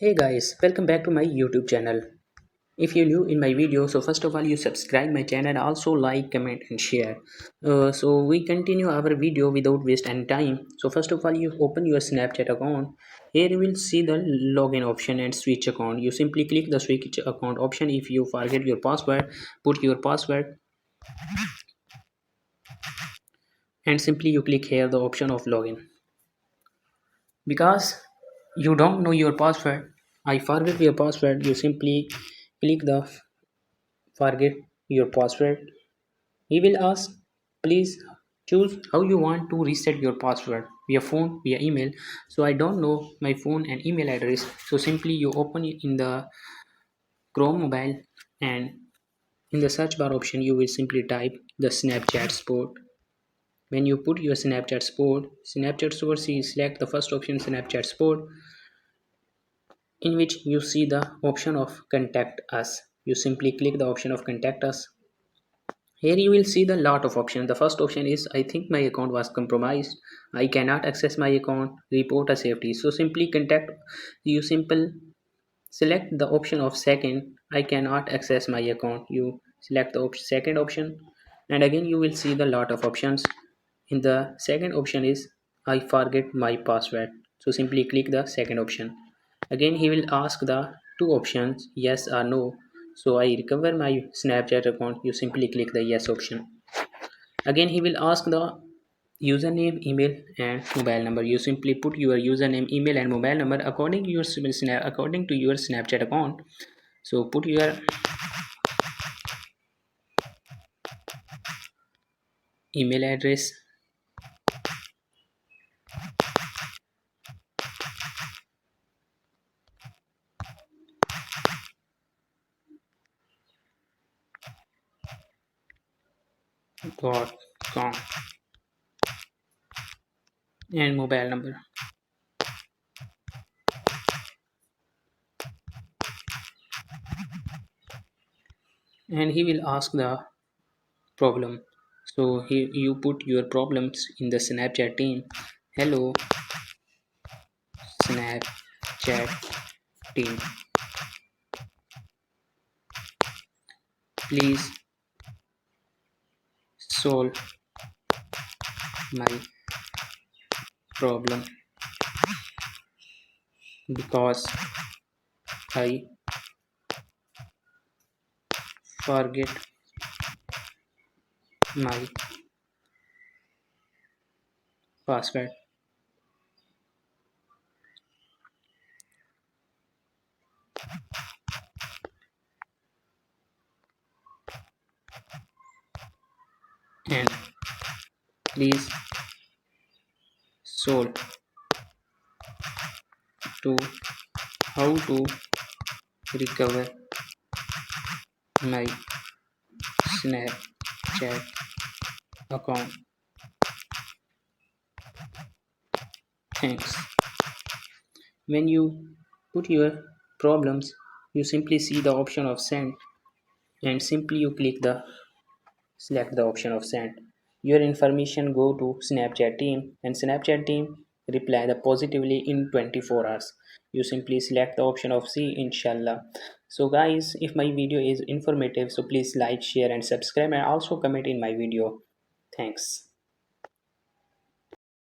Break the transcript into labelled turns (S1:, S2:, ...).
S1: Hey guys, welcome back to my YouTube channel. If you're new in my video, so first of all you subscribe my channel, also like, comment and share. So we continue our video without waste any time. So first of all you open your Snapchat account. Here you will see the login option and switch account. You simply click the switch account option. If you forget your password, put your password and simply you click here the option of login. Because you don't know your password, I forget your password, you simply click the forget your password. He will ask, please choose how you want to reset your password, via phone, via email. So I don't know my phone and email address. So simply you open it in the Chrome mobile, and in the search bar option you will simply type the Snapchat Sport. When you put your Snapchat Sport, you select the first option Snapchat Sport, in which you see the option of contact us. You simply click the option of contact us. Here you will see the lot of options. The first option is I think my account was compromised. I cannot access my account. Report a safety. So simply contact. You simple select the option of second. I cannot access my account. You select the second option, and again you will see the lot of options. In the second option is I forget my password. So simply click the second option. Again he will ask the two options yes or no. So I recover my Snapchat account. You simply click the yes option. Again he will ask the username, email and mobile number. You simply put your username, email and mobile number according to your Snapchat account. So put your email address, .com and mobile number. And he will ask the problem. So here you put your problems in the Snapchat team. Hello Snapchat team, please solve my problem because I forget my password. And please solve to how to recover my Snapchat account. Thanks. When you put your problems, you simply see the option of send, and simply you click the select the option of send. Your information go to Snapchat team, and Snapchat team reply the positively in 24 hours. You simply select the option of C, inshallah. So guys, if my video is informative, so please like, share and subscribe, and also comment in my video. Thanks.